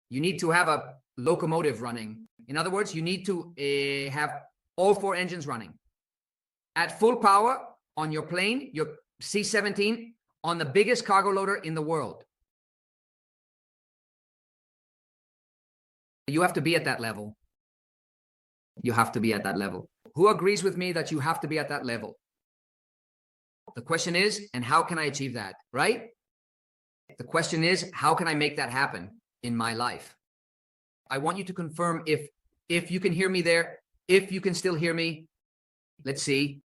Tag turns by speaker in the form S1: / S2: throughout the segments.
S1: You need to have a locomotive running. In other words, you need to have all 4 engines running at full power on your plane, your C-17, on the biggest cargo loader in the world. You have to be at that level. You have to be at that level. Who agrees with me that you have to be at that level? The question is, and how can I achieve that, right? The question is, how can I make that happen in my life? I want you to confirm if you can hear me there, if you can still hear me. Let's see.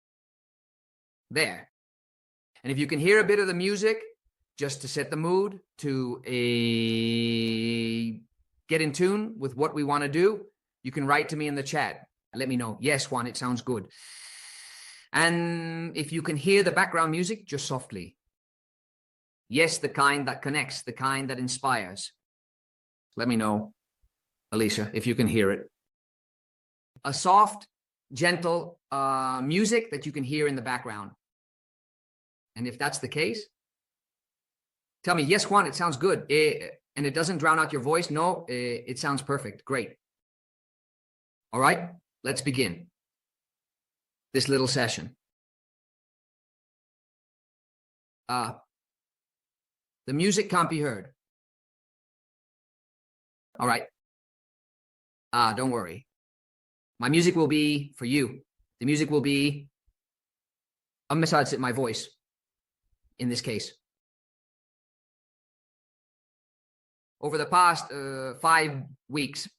S1: There. And if you can hear a bit of the music, just to set the mood, to get in tune with what we want to do, you can write to me in the chat. Let me know. Yes, Juan, it sounds good. And if you can hear the background music, just softly. Yes, the kind that connects, the kind that inspires. Let me know, Alicia, if you can hear it. A soft, gentle music that you can hear in the background. And if that's the case, tell me, yes, Juan, it sounds good. And it doesn't drown out your voice. No, it sounds perfect. Great. All right, let's begin this little session. The music can't be heard. All right. Don't worry. My music will be for you. The music will be a message in my voice, in this case. Over the past 5 weeks,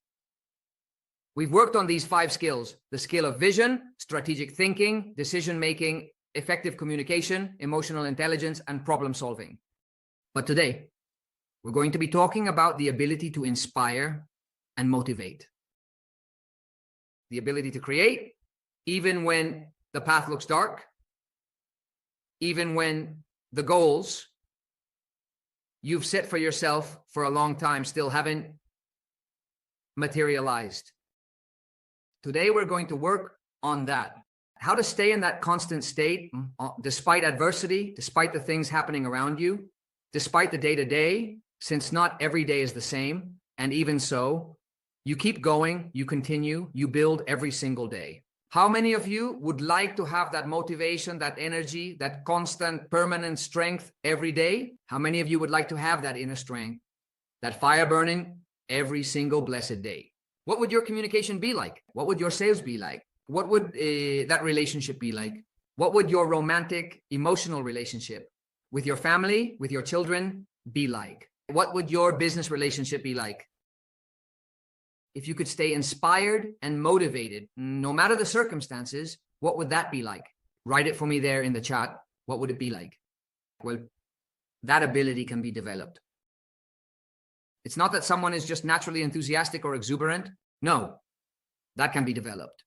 S1: we've worked on these 5 skills: the skill of vision, strategic thinking, decision-making, effective communication, emotional intelligence, and problem solving. But today, we're going to be talking about the ability to inspire and motivate. The ability to create, even when the path looks dark, even when the goals you've set for yourself for a long time still haven't materialized. Today, we're going to work on that. How to stay in that constant state despite adversity, despite the things happening around you, despite the day-to-day, since not every day is the same. And even so, you keep going, you continue, you build every single day. How many of you would like to have that motivation, that energy, that constant, permanent strength every day? How many of you would like to have that inner strength, that fire burning every single blessed day? What would your communication be like? What would your sales be like? What would that relationship be like? What would your romantic, emotional relationship with your family, with your children be like? What would your business relationship be like? If you could stay inspired and motivated, no matter the circumstances, what would that be like? Write it for me there in the chat. What would it be like? Well, that ability can be developed. It's not that someone is just naturally enthusiastic or exuberant. No, that can be developed.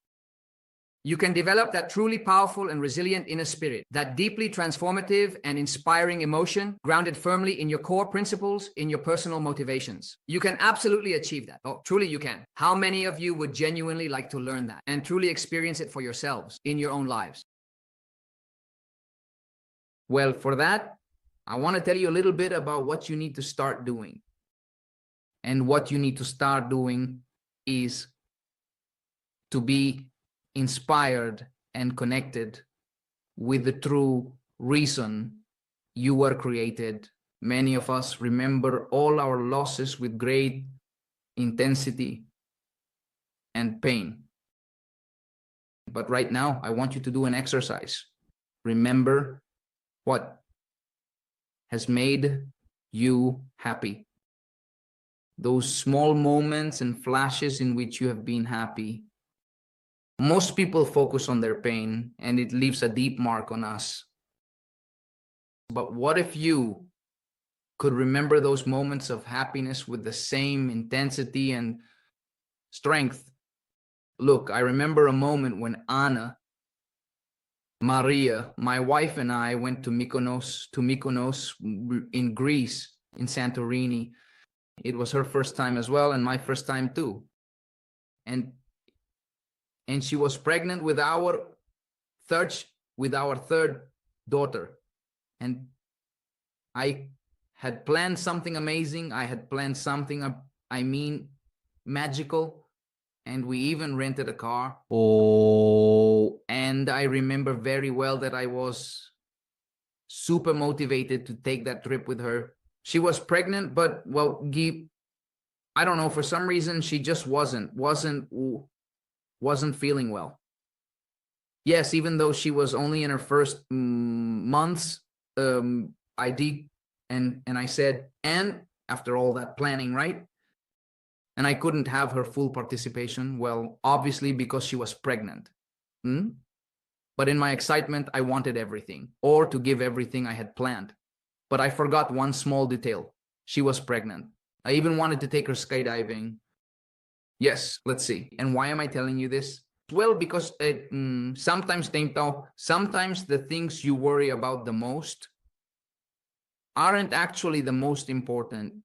S1: You can develop that truly powerful and resilient inner spirit, that deeply transformative and inspiring emotion grounded firmly in your core principles, in your personal motivations. You can absolutely achieve that. Oh, truly you can. How many of you would genuinely like to learn that and truly experience it for yourselves in your own lives? Well, for that, I want to tell you a little bit about what you need to start doing. And what you need to start doing is to be inspired and connected with the true reason you were created. Many of us remember all our losses with great intensity and pain. But right now, I want you to do an exercise. Remember what has made you happy. Those small moments and flashes in which you have been happy. Most people focus on their pain, and it leaves a deep mark on us. But what if you could remember those moments of happiness with the same intensity and strength? Look, I remember a moment when Anna, Maria, my wife, and I went to Mykonos in Greece, in Santorini. It was her first time as well, and my first time too. And she was pregnant with our third daughter. And I had planned something amazing. I had planned something
S2: I mean magical. And we even rented a car. Oh, and I remember very well that I was super motivated to take that trip with her. She was pregnant, but well, I don't know, for some reason she just wasn't feeling well. Yes, even though she was only in her first months, I did, and I said, and after all that planning, right? And I couldn't have her full participation. Well, obviously because she was pregnant. But in my excitement, I wanted everything, or to give everything I had planned. But I forgot one small detail. She was pregnant. I even wanted to take her skydiving. Yes, let's see. And why am I telling you this? Well, because sometimes the things you worry about the most aren't actually the most important.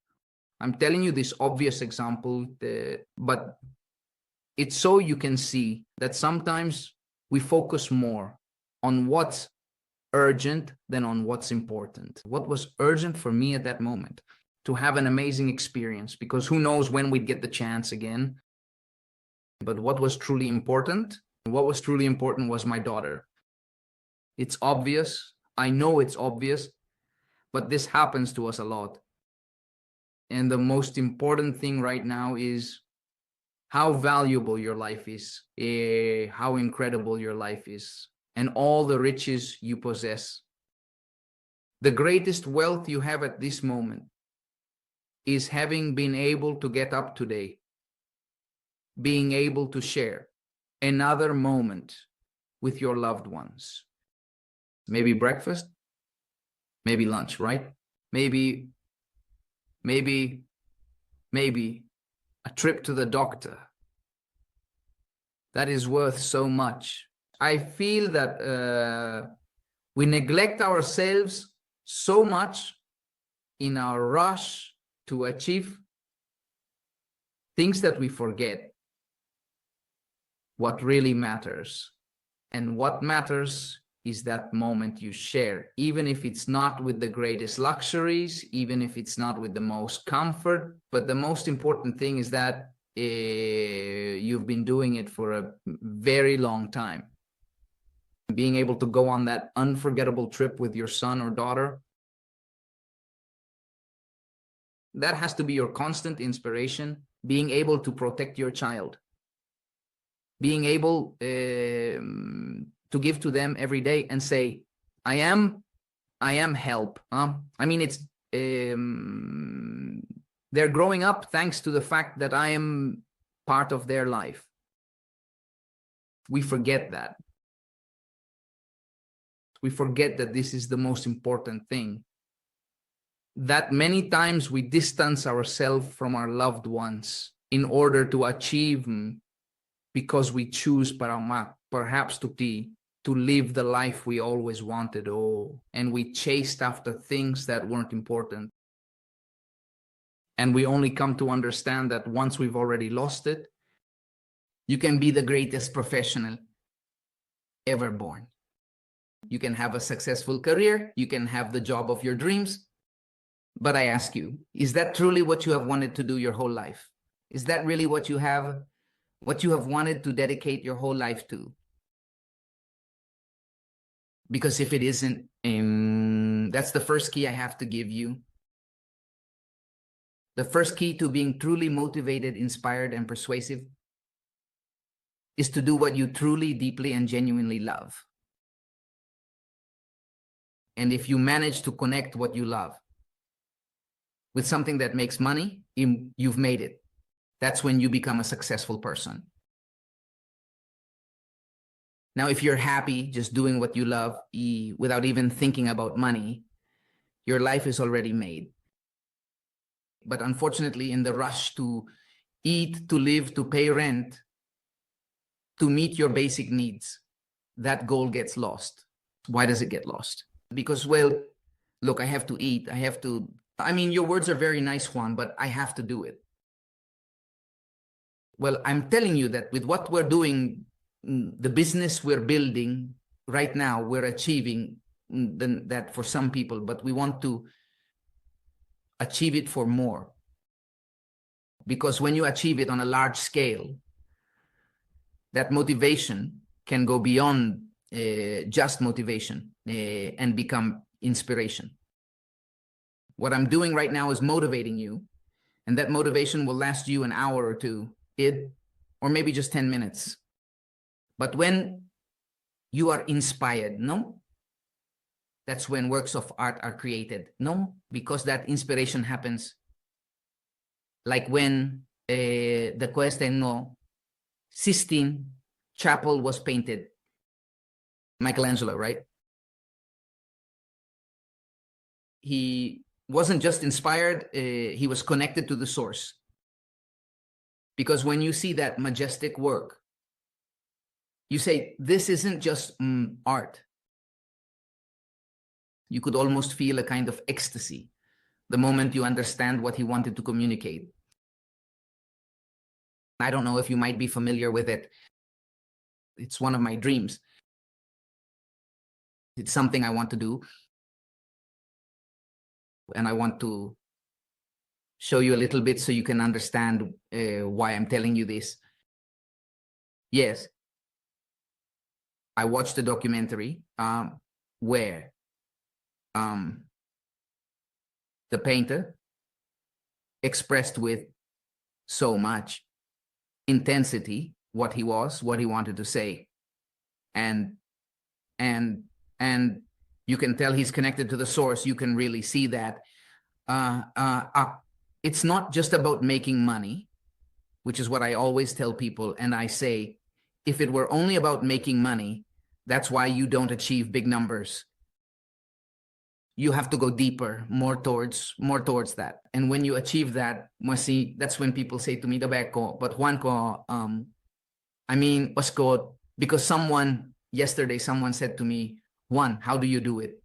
S2: I'm telling you this obvious example, but it's so you can see that sometimes we focus more on what's urgent than on what's important. What was urgent for me at that moment? To have an amazing experience, because who knows when we'd get the chance again. But what was truly important? What was truly important was my daughter. It's obvious. I know it's obvious, but this happens to us a lot. And the most important thing right now is how valuable your life is, how incredible your life is, and all the riches you possess. The greatest wealth you have at this moment is having been able to get up today, being able to share another moment with your loved ones. Maybe breakfast, maybe lunch, right? Maybe a trip to the doctor. That is worth so much. I feel that we neglect ourselves so much in our rush to achieve things that we forget what really matters. And what matters is that moment you share, even if it's not with the greatest luxuries, even if it's not with the most comfort. But the most important thing is that you've been doing it for a very long time. Being able to go on that unforgettable trip with your son or daughter, that has to be your constant inspiration. Being able to protect your child, being able to give to them every day and say, I am help. I mean, it's they're growing up thanks to the fact that I am part of their life. We forget that. We forget that this is the most important thing. That many times we distance ourselves from our loved ones in order to achieve, because we choose perhaps to live the life we always wanted, and we chased after things that weren't important. And we only come to understand that once we've already lost it, you can be the greatest professional ever born. You can have a successful career, you can have the job of your dreams. But I ask you, is that truly what you have wanted to do your whole life? Is that really what you have wanted to dedicate your whole life to? Because if it isn't, that's the first key I have to give you. The first key to being truly motivated, inspired, and persuasive is to do what you truly, deeply, and genuinely love. And if you manage to connect what you love with something that makes money, you've made it. That's when you become a successful person. Now, if you're happy just doing what you love without even thinking about money, your life is already made. But unfortunately, in the rush to eat, to live, to pay rent, to meet your basic needs, that goal gets lost. Why does it get lost? Because, well, look, I have to eat. I mean, your words are very nice, Juan, but I have to do it. Well, I'm telling you that with what we're doing, the business we're building right now, we're achieving that for some people, but we want to achieve it for more. because when you achieve it on a large scale, that motivation can go beyond just motivation and become inspiration. What I'm doing right now is motivating you, and that motivation will last you an hour or two, or maybe just 10 minutes. But when you are inspired, no? That's when works of art are created, no? Because that inspiration happens. Like when the Sistine Chapel was painted. Michelangelo, right? He wasn't just inspired, he was connected to the source. Because when you see that majestic work, you say, this isn't just art. You could almost feel a kind of ecstasy the moment you understand what he wanted to communicate. I don't know if you might be familiar with it. It's one of my dreams. It's something I want to do. And I want to show you a little bit so you can understand why I'm telling you this. Yes, I watched a documentary where the painter expressed with so much intensity what he wanted to say. And you can tell he's connected to the source. You can really see that. It's not just about making money, which is what I always tell people. And I say, if it were only about making money, that's why you don't achieve big numbers. You have to go deeper, more towards that. And when you achieve that, that's when people say to me, but Juanco, I mean, Pasco, because yesterday someone said to me, Juan, how do you do it?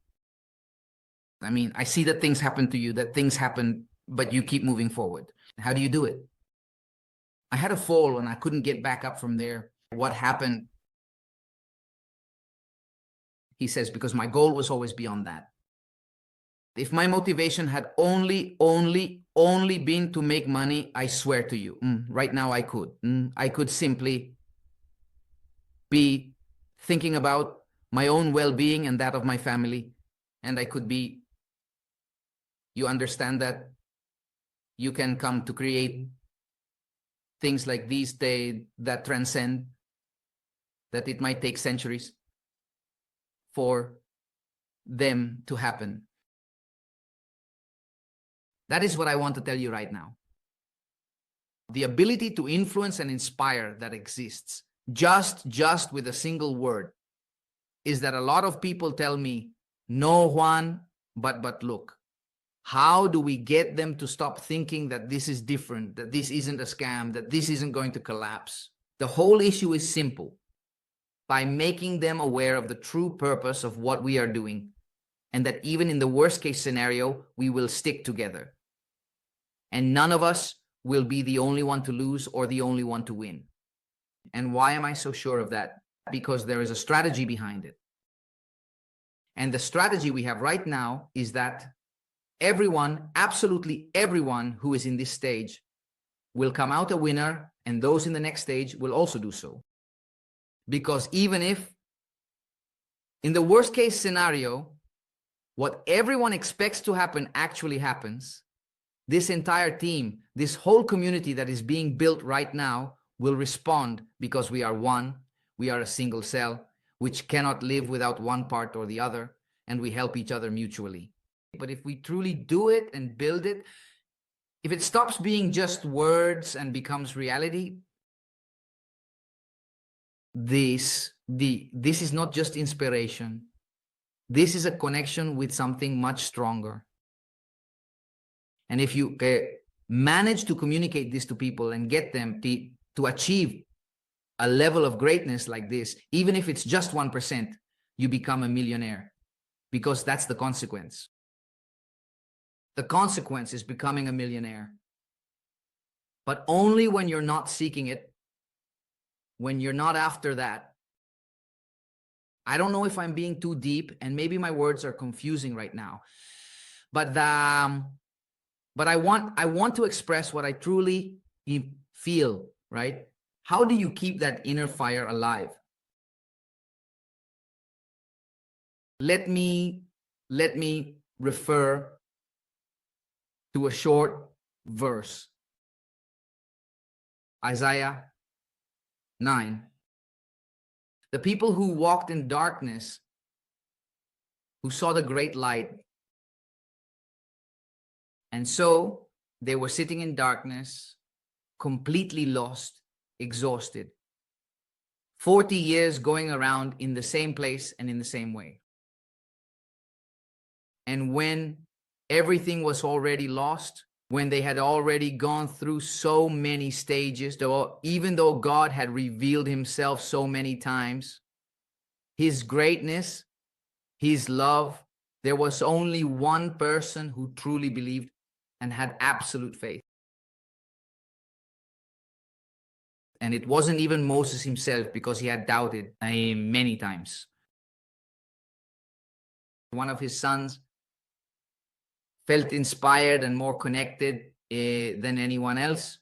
S2: I mean, I see that things happen to you, that things happen, but you keep moving forward. How do you do it? I had a fall and I couldn't get back up from there. What happened? He says, because my goal was always beyond that. If my motivation had only been to make money, I swear to you, right now I could simply be thinking about my own well-being and that of my family. And I could be, you understand that you can come to create things like these that transcend, that it might take centuries for them to happen. That is what I want to tell you right now. The ability to influence and inspire that exists just with a single word is that a lot of people tell me, no, Juan, but look, how do we get them to stop thinking that this is different, that this isn't a scam, that this isn't going to collapse? The whole issue is simple. By making them aware of the true purpose of what we are doing, and that even in the worst case scenario, we will stick together. And none of us will be the only one to lose or the only one to win. And why am I so sure of that? Because there is a strategy behind it. And the strategy we have right now is that everyone, absolutely everyone who is in this stage will come out a winner, and those in the next stage will also do so. Because even if in the worst case scenario, what everyone expects to happen actually happens, this entire team, this whole community that is being built right now will respond, because we are one, we are a single cell, which cannot live without one part or the other, and we help each other mutually. But if we truly do it and build it, if it stops being just words and becomes reality, this is not just inspiration. This is a connection with something much stronger. And if you manage to communicate this to people and get them to achieve a level of greatness like this, even if it's just 1%, you become a millionaire, because that's the consequence. The consequence is becoming a millionaire. But only when you're not seeking it, when you're not after that. I don't know if I'm being too deep, and maybe my words are confusing right now, but I want to express what I truly feel, right? How do you keep that inner fire alive? Let me refer to a short verse. Isaiah 9. The people who walked in darkness, who saw the great light. And so they were sitting in darkness, completely lost, exhausted. 40 years going around in the same place and in the same way. And when everything was already lost, when they had already gone through so many stages, even though God had revealed himself so many times, his greatness, his love, there was only one person who truly believed and had absolute faith. And it wasn't even Moses himself, because he had doubted many times. One of his sons felt inspired and more connected than anyone else.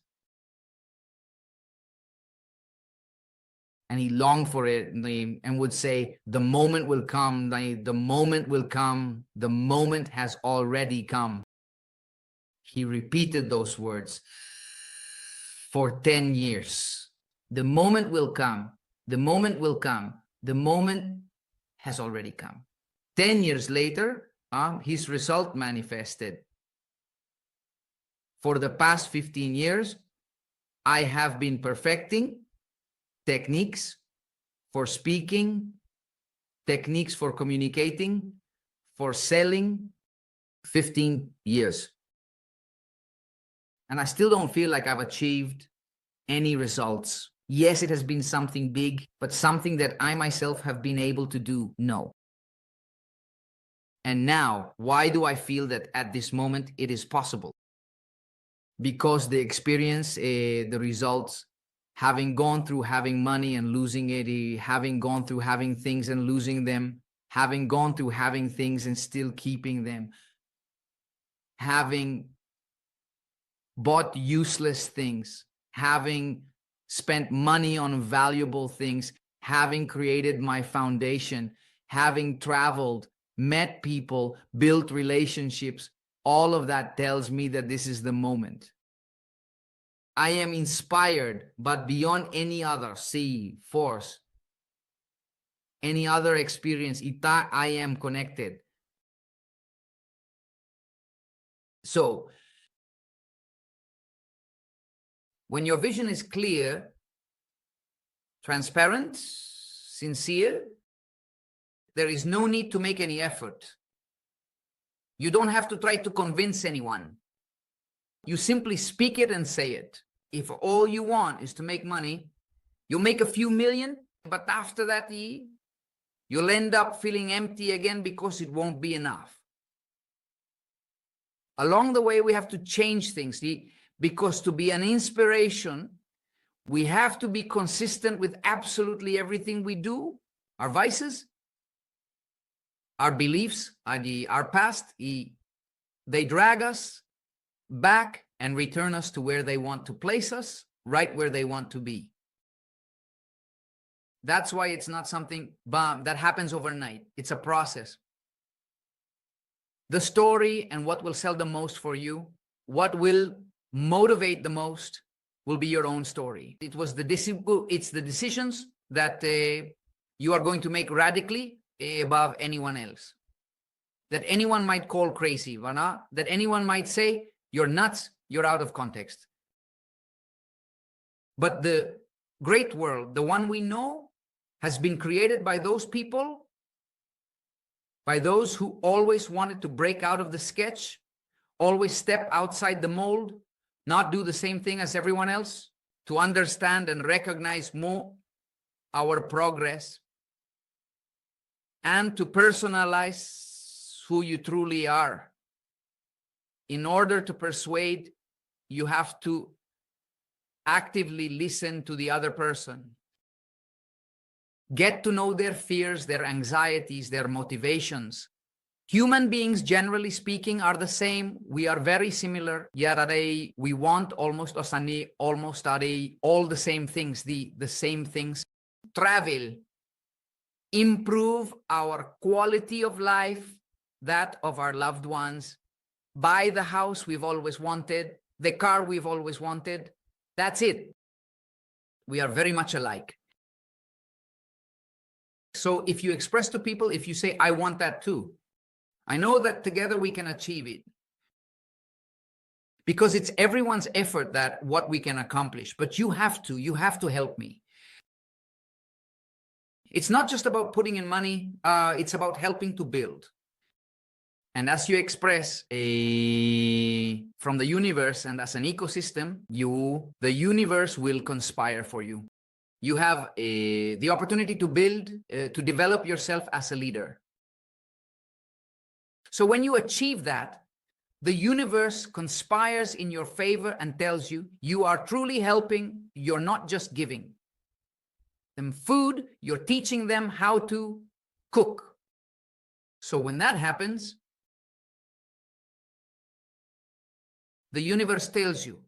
S2: And he longed for it and would say, the moment will come, the moment will come, the moment has already come. He repeated those words for 10 years. The moment will come, the moment will come, the moment has already come. 10 years later, his result manifested. For the past 15 years, I have been perfecting techniques for speaking, techniques for communicating, for selling. 15 years. And I still don't feel like I've achieved any results. Yes, it has been something big, but something that I myself have been able to do, no. And now, why do I feel that at this moment it is possible? Because the experience, the results, having gone through having money and losing it, having gone through having things and losing them, having gone through having things and still keeping them, having bought useless things, having spent money on valuable things, having created my foundation, having traveled, met people, built relationships, all of that tells me that this is the moment. I am inspired, but beyond any other force, any other experience, I am connected. So, when your vision is clear, transparent, sincere, there is no need to make any effort. You don't have to try to convince anyone. You simply speak it and say it. If all you want is to make money, you'll make a few million, but after that, you'll end up feeling empty again because it won't be enough. Along the way, we have to change things, because to be an inspiration, we have to be consistent with absolutely everything we do, our vices, our beliefs, our past. They drag us back and return us to where they want to place us, right where they want to be. That's why it's not something that happens overnight. It's a process. The story and what will sell the most for you, what will motivate the most, will be your own story. It's the decisions that you are going to make radically above anyone else. That anyone might call crazy, that anyone might say, you're nuts, you're out of context. But the great world, the one we know, has been created by those people, by those who always wanted to break out of the sketch, always step outside the mold, not do the same thing as everyone else, to understand and recognize more our progress, and to personalize who you truly are. In order to persuade, you have to actively listen to the other person. Get to know their fears, their anxieties, their motivations. Human beings, generally speaking, are the same. We are very similar. Yarare, we want almost osani, almost are all the same things, the same things. Travel, improve our quality of life, that of our loved ones, buy the house we've always wanted, the car we've always wanted. That's it. We are very much alike. So if you express to people, if you say, I want that too, I know that together we can achieve it. Because it's everyone's effort that what we can accomplish, but you have to help me. It's not just about putting in money, it's about helping to build. And as you express from the universe and as an ecosystem, the universe will conspire for you. You have the opportunity to build, to develop yourself as a leader. So when you achieve that, the universe conspires in your favor and tells you, you are truly helping, you're not just giving them food, you're teaching them how to cook. So when that happens, the universe tells you,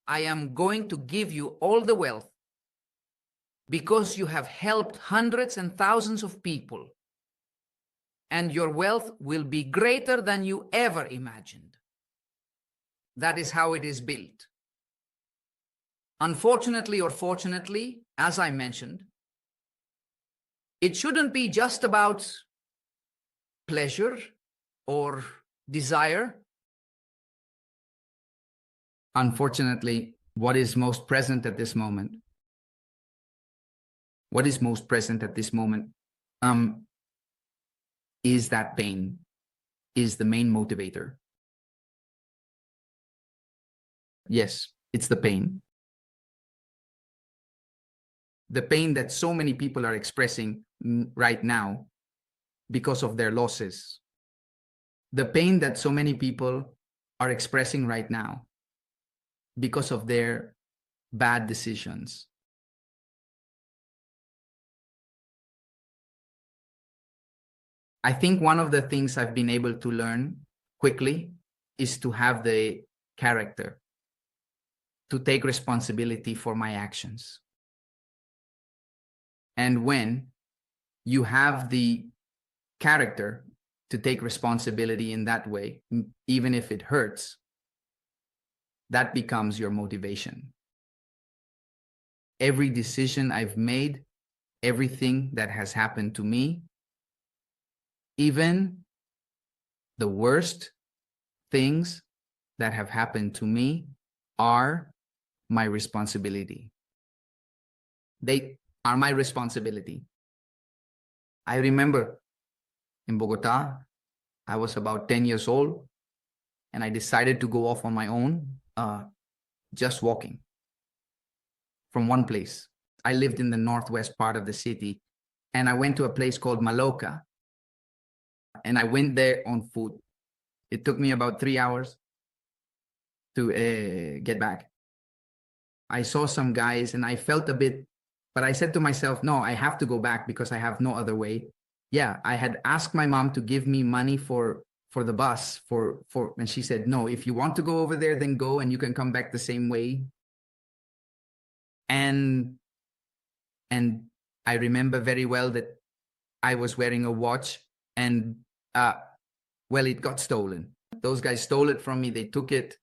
S2: I am going to give you all the wealth because you have helped hundreds and thousands of people. And your wealth will be greater than you ever imagined. That is how it is built. Unfortunately or fortunately, as I mentioned, it shouldn't be just about pleasure or desire. Unfortunately, what is most present at this moment? What is most present at this moment? Is that pain, is the main motivator. Yes, it's the pain. The pain that so many people are expressing right now because of their losses. The pain that so many people are expressing right now because of their bad decisions. I think one of the things I've been able to learn quickly is to have the character to take responsibility for my actions. And when you have the character to take responsibility in that way, even if it hurts, that becomes your motivation. Every decision I've made, everything that has happened to me, even the worst things that have happened to me are my responsibility. They are my responsibility. I remember in Bogota, I was about 10 years old and I decided to go off on my own, just walking from one place. I lived in the northwest part of the city and I went to a place called Maloca. And I went there on foot. It took me about 3 hours to get back. I saw some guys and I felt a bit, but I said to myself, no, I have to go back because I have no other way. Yeah, I had asked my mom to give me money for the bus and she said, no, if you want to go over there, then go and you can come back the same way. And I remember very well that I was wearing a watch and well, it got stolen. Those guys stole it from me. They took it.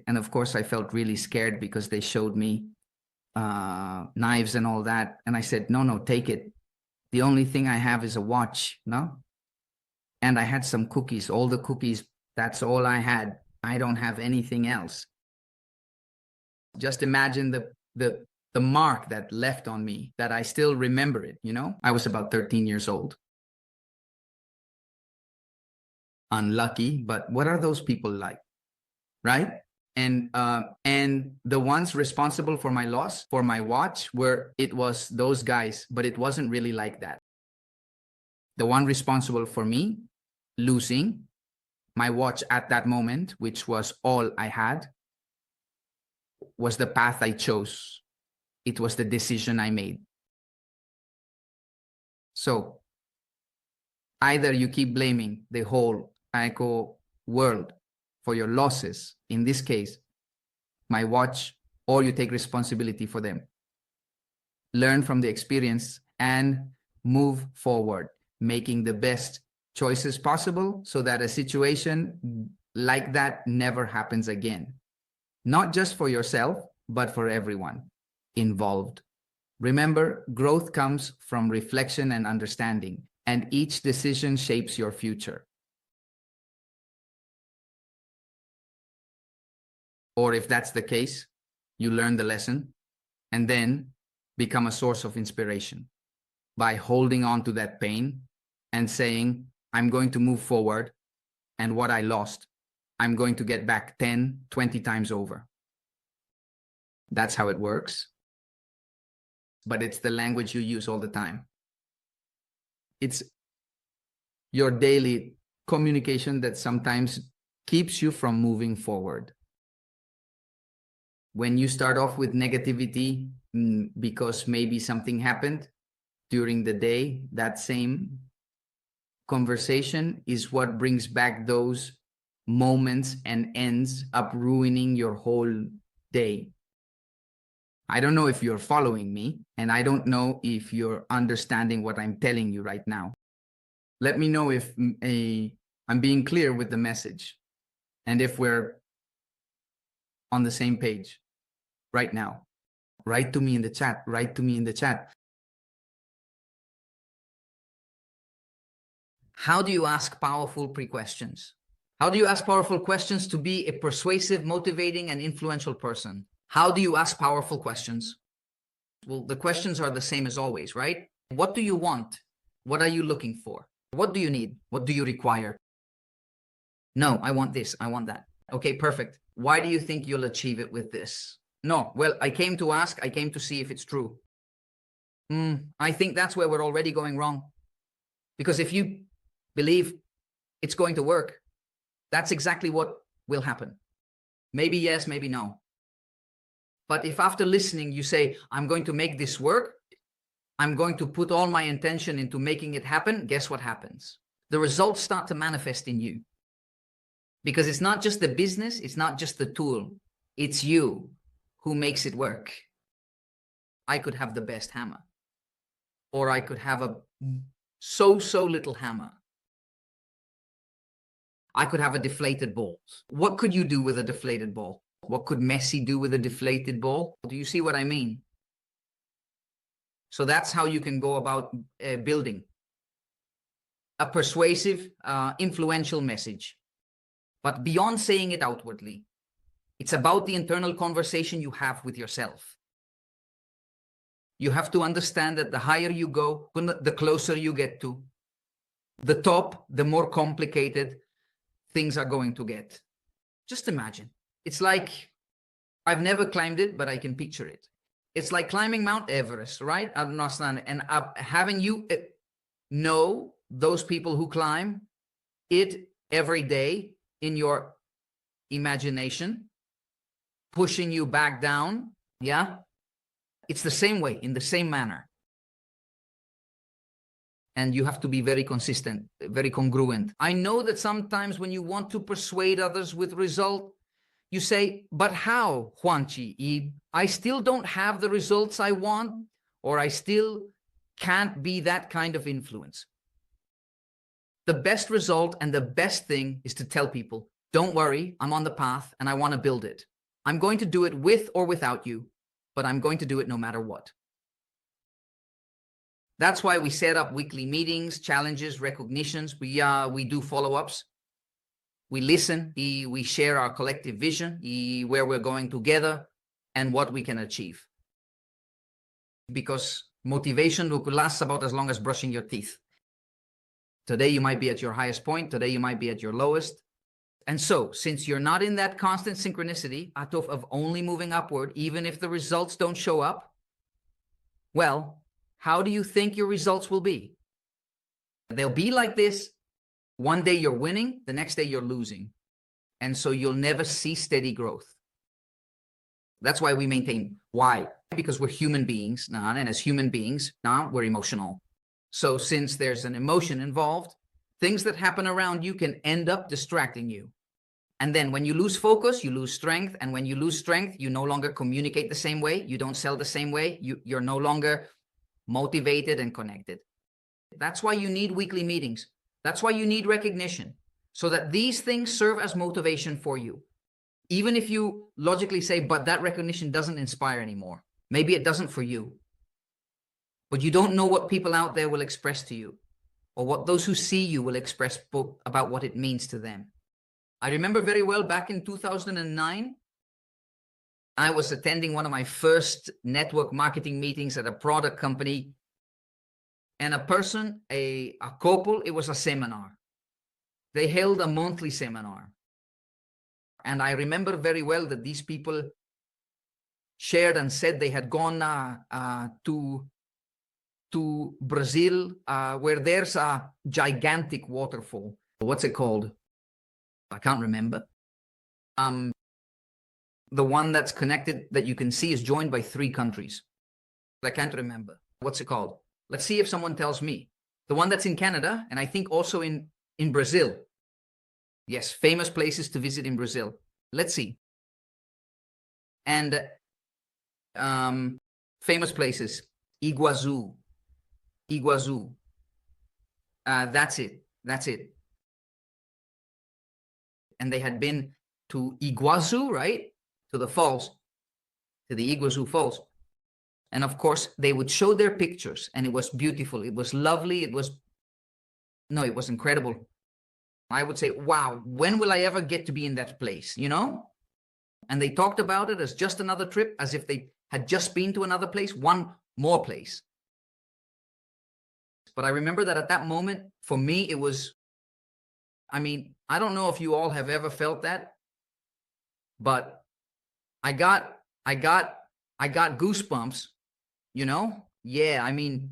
S2: And of course, I felt really scared because they showed me knives and all that. And I said, no, take it. The only thing I have is a watch, no? And I had some cookies, all the cookies. That's all I had. I don't have anything else. Just imagine the mark that left on me, that I still remember it, you know? I was about 13 years old. Unlucky, but what are those people like, right? And the ones responsible for my loss, for my watch, it was those guys, but it wasn't really like that. The one responsible for me losing my watch at that moment, which was all I had, was the path I chose. It was the decision I made. So Either you keep blaming the whole eco world for your losses, in this case, my watch, or you take responsibility for them. Learn from the experience and move forward, making the best choices possible so that a situation like that never happens again. Not just for yourself, but for everyone involved. Remember, growth comes from reflection and understanding, and each decision shapes your future. Or if that's the case, you learn the lesson and then become a source of inspiration by holding on to that pain and saying, I'm going to move forward, and what I lost, I'm going to get back 10, 20 times over. That's how it works. But it's the language you use all the time. It's your daily communication that sometimes keeps you from moving forward. When you start off with negativity because maybe something happened during the day, that same conversation is what brings back those moments and ends up ruining your whole day. I don't know if you're following me, and I don't know if you're understanding what I'm telling you right now. Let me know if I'm being clear with the message and if we're on the same page right now. Write to me in the chat. Write to me in the chat. How do you ask powerful pre-questions? How do you ask powerful questions to be a persuasive, motivating, and influential person? How do you ask powerful questions? Well, the questions are the same as always, right? What do you want? What are you looking for? What do you need? What do you require? No, I want this. I want that. Okay, perfect. Why do you think you'll achieve it with this? No, well, I came to ask. I came to see if it's true. I think that's where we're already going wrong. Because if you believe it's going to work, that's exactly what will happen. Maybe yes, maybe no. But if after listening you say, I'm going to make this work, I'm going to put all my intention into making it happen, guess what happens? The results start to manifest in you. Because it's not just the business, it's not just the tool, it's you who makes it work. I could have the best hammer, or I could have a so little hammer. I could have a deflated ball. What could you do with a deflated ball? What could Messi do with a deflated ball? Do you see what I mean? So that's how you can go about building a persuasive, influential message. But beyond saying it outwardly, it's about the internal conversation you have with yourself. You have to understand that the higher you go, the closer you get to the top, the more complicated things are going to get. Just imagine. It's like, I've never climbed it, but I can picture it. It's like climbing Mount Everest, right? And having you know those people who climb it every day in your imagination, pushing you back down. Yeah. It's the same way, in the same manner. And you have to be very consistent, very congruent. I know that sometimes when you want to persuade others with result, you say, but how, Juanchi? I still don't have the results I want, or I still can't be that kind of influence. The best result and the best thing is to tell people, don't worry, I'm on the path and I want to build it. I'm going to do it with or without you, but I'm going to do it no matter what. That's why we set up weekly meetings, challenges, recognitions. We do follow-ups. We listen. We share our collective vision, where we're going together and what we can achieve. Because motivation lasts about as long as brushing your teeth. Today you might be at your highest point. Today you might be at your lowest. And so, since you're not in that constant synchronicity of only moving upward, even if the results don't show up, well, how do you think your results will be? They'll be like this. One day you're winning, the next day you're losing. And so you'll never see steady growth. That's why we maintain. Why? Because we're human beings, and as human beings, we're emotional. So since there's an emotion involved, things that happen around you can end up distracting you. And then when you lose focus, you lose strength. And when you lose strength, you no longer communicate the same way. You don't sell the same way. You're no longer motivated and connected. That's why you need weekly meetings. That's why you need recognition, so that these things serve as motivation for you. Even if you logically say, but that recognition doesn't inspire anymore. Maybe it doesn't for you. But you don't know what people out there will express to you, or what those who see you will express about what it means to them. I remember very well back in 2009, I was attending one of my first network marketing meetings at a product company. And a person, a couple, it was a seminar. They held a monthly seminar. And I remember very well that these people shared and said they had gone to Brazil, where there's a gigantic waterfall. What's it called? I can't remember. The one that's connected that you can see is joined by 3 countries. I can't remember. What's it called? Let's see if someone tells me. The one that's in Canada, and I think also in Brazil. Yes, famous places to visit in Brazil. Let's see. And famous places. Iguazu. That's it. And they had been to Iguazu, right? To the falls. To the Iguazu Falls. And of course, they would show their pictures, and it was beautiful. It was lovely. It was incredible. I would say, wow, when will I ever get to be in that place, you know? And they talked about it as just another trip, as if they had just been to another place, one more place. But I remember that at that moment, for me, it was, I mean, I don't know if you all have ever felt that, but I got goosebumps. You know? Yeah, I mean,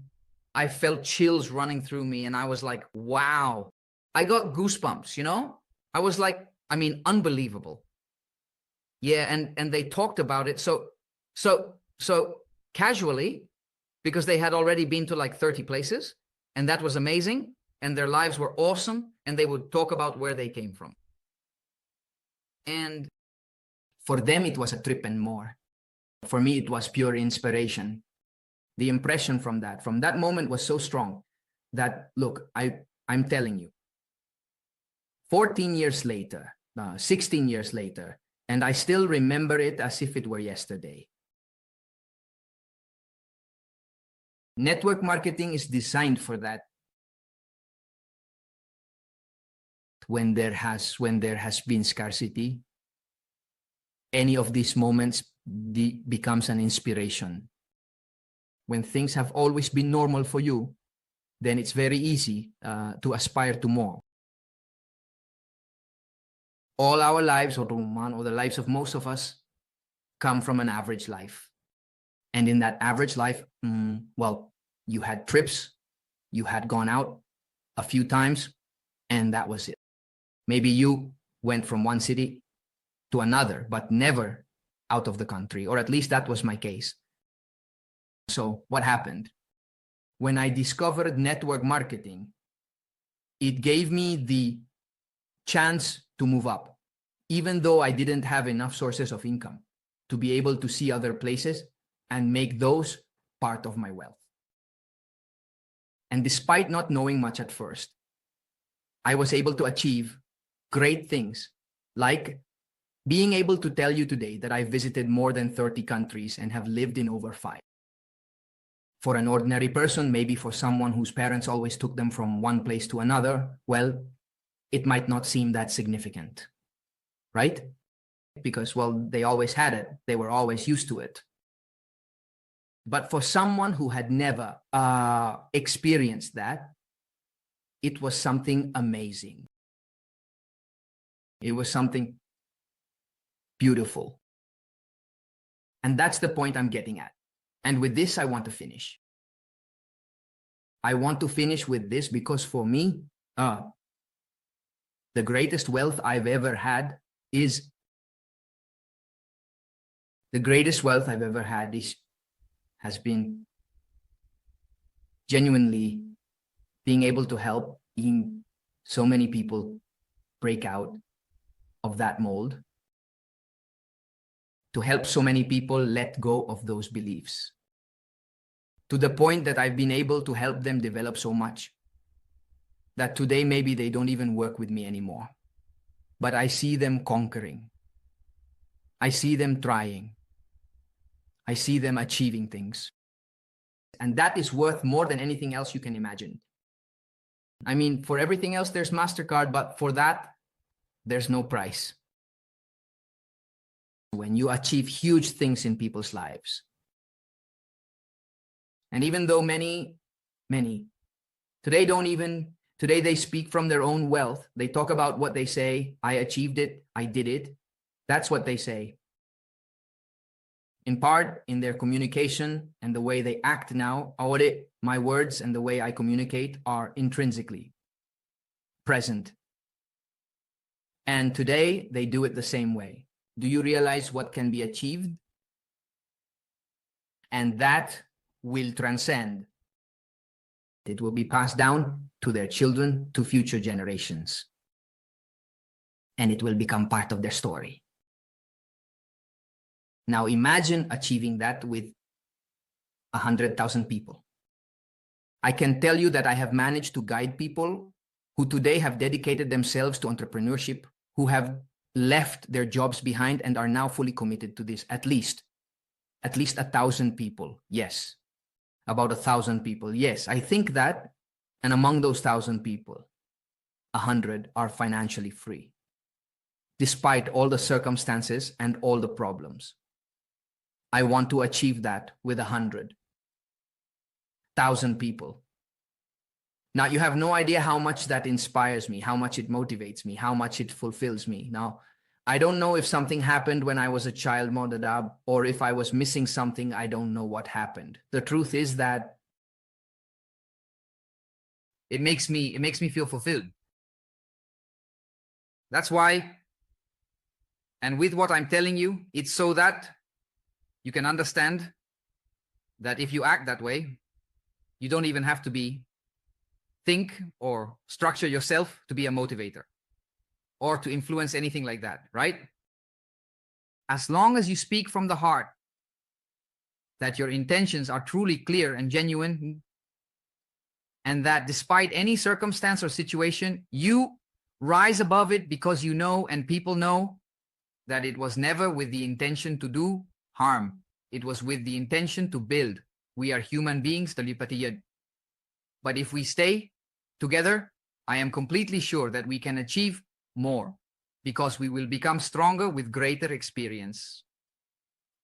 S2: I felt chills running through me, and I was like, wow. I got goosebumps, you know? I was like, I mean, unbelievable. Yeah, and they talked about it so casually, because they had already been to like 30 places, and that was amazing, and their lives were awesome, and they would talk about where they came from. And for them, it was a trip and more. For me, it was pure inspiration. The impression from that moment was so strong that, look, I'm telling you, 14 years later, 16 years later, and I still remember it as if it were yesterday. Network marketing is designed for that. When there has been scarcity, any of these moments becomes an inspiration. When things have always been normal for you, then it's very easy to aspire to more. All our lives, or the lives of most of us, come from an average life. And in that average life, well, you had trips, you had gone out a few times, and that was it. Maybe you went from one city to another, but never out of the country, or at least that was my case. So what happened? When I discovered network marketing, it gave me the chance to move up, even though I didn't have enough sources of income to be able to see other places and make those part of my wealth. And despite not knowing much at first, I was able to achieve great things, like being able to tell you today that I've visited more than 30 countries and have lived in over 5. For an ordinary person, maybe for someone whose parents always took them from one place to another, well, it might not seem that significant, right? Because, well, they always had it. They were always used to it. But for someone who had never experienced that, it was something amazing. It was something beautiful. And that's the point I'm getting at. And with this, I want to finish. I want to finish with this because for me, the greatest wealth I've ever had is has been genuinely being able to help in so many people break out of that mold, to help so many people let go of those beliefs, to the point that I've been able to help them develop so much that today maybe they don't even work with me anymore. But I see them conquering. I see them trying. I see them achieving things. And that is worth more than anything else you can imagine. I mean, for everything else, there's MasterCard, but for that, there's no price. When you achieve huge things in people's lives. And even though many, today they speak from their own wealth. They talk about what they say, I achieved it, I did it. That's what they say. In part, in their communication and the way they act now, my words and the way I communicate are intrinsically present. And today, they do it the same way. Do you realize what can be achieved? And that will transcend. It will be passed down to their children, to future generations. And it will become part of their story. Now imagine achieving that with 100,000 people. I can tell you that I have managed to guide people who today have dedicated themselves to entrepreneurship, who have left their jobs behind and are now fully committed to this. At least 1,000 people. Yes. About 1,000 people. Yes, I think that. And among those 1,000 people, 100 are financially free, despite all the circumstances and all the problems. I want to achieve that with 100,000 people. Now, you have no idea how much that inspires me, how much it motivates me, how much it fulfills me. Now, I don't know if something happened when I was a child, Modadab, or if I was missing something, I don't know what happened. The truth is that it makes me feel fulfilled. That's why, and with what I'm telling you, it's so that you can understand that if you act that way, you don't even have to think or structure yourself to be a motivator or to influence anything like that, right? As long as you speak from the heart, that your intentions are truly clear and genuine, and that despite any circumstance or situation, you rise above it because you know and people know that it was never with the intention to do harm. It was with the intention to build. We are human beings, talipatiyad. But if we stay together, I am completely sure that we can achieve more because we will become stronger with greater experience.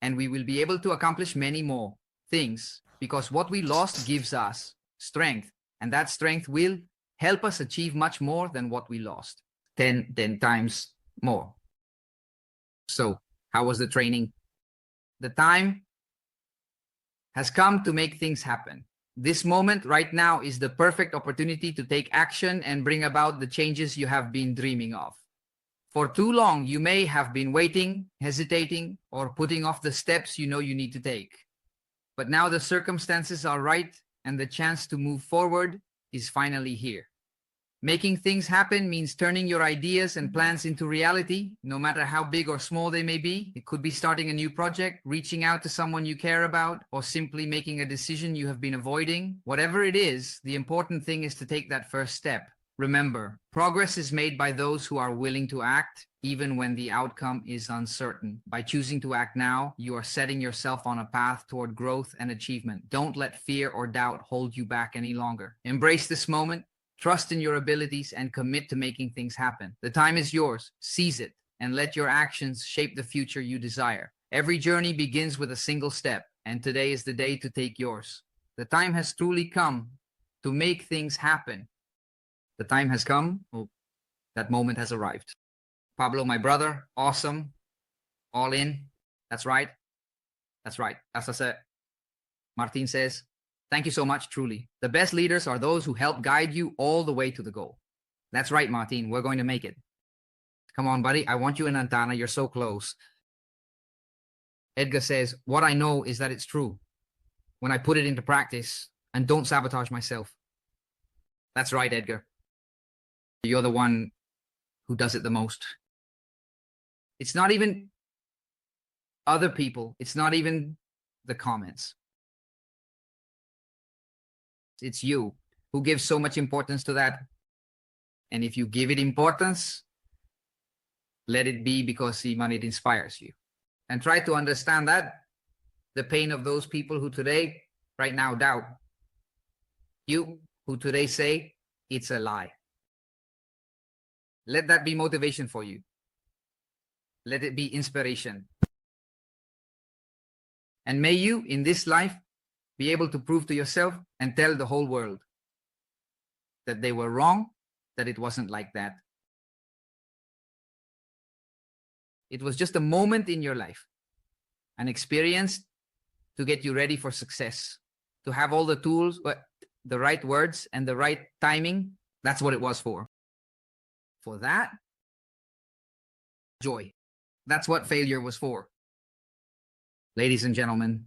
S2: And we will be able to accomplish many more things because what we lost gives us strength. And that strength will help us achieve much more than what we lost. 10 times more. So, how was the training? The time has come to make things happen. This moment right now is the perfect opportunity to take action and bring about the changes you have been dreaming of. For too long, you may have been waiting, hesitating, or putting off the steps you know you need to take. But now the circumstances are right and the chance to move forward is finally here. Making things happen means turning your ideas and plans into reality, no matter how big or small they may be. It could be starting a new project, reaching out to someone you care about, or simply making a decision you have been avoiding. Whatever it is, the important thing is to take that first step. Remember, progress is made by those who are willing to act, even when the outcome is uncertain. By choosing to act now, you are setting yourself on a path toward growth and achievement. Don't let fear or doubt hold you back any longer. Embrace this moment. Trust in your abilities and commit to making things happen. The time is yours. Seize it and let your actions shape the future you desire. Every journey begins with a single step, and today is the day to take yours. The time has truly come to make things happen. The time has come. Oh, that moment has arrived. Pablo, my brother, awesome. All in. That's right. That's right. As I said, Martin says, thank you so much, truly. The best leaders are those who help guide you all the way to the goal. That's right, Martin. We're going to make it. Come on, buddy. I want you in Antana. You're so close. Edgar says, what I know is that it's true when I put it into practice and don't sabotage myself. That's right, Edgar. You're the one who does it the most. It's not even other people. It's not even the comments. It's you who gives so much importance to that. And if you give it importance, let it be because it inspires you. And try to understand that, the pain of those people who today, right now, doubt. You who today say it's a lie. Let that be motivation for you. Let it be inspiration. And may you, in this life, be able to prove to yourself and tell the whole world that they were wrong, that it wasn't like that. It was just a moment in your life, an experience to get you ready for success, to have all the tools, the right words and the right timing. That's what it was for. For that, joy. That's what failure was for. Ladies and gentlemen,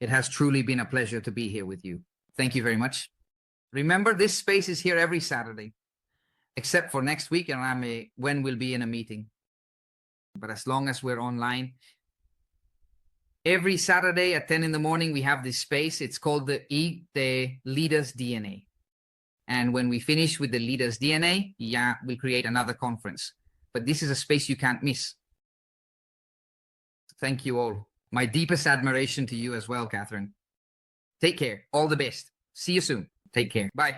S2: it has truly been a pleasure to be here with you. Thank you very much. Remember, this space is here every Saturday, except for next week, and when we'll be in a meeting. But as long as we're online, every Saturday at 10 in the morning, we have this space. It's called the Leader's DNA. And when we finish with the Leader's DNA, we'll create another conference. But this is a space you can't miss. Thank you all. My deepest admiration to you as well, Catherine. Take care. All the best. See you soon. Take care. Bye.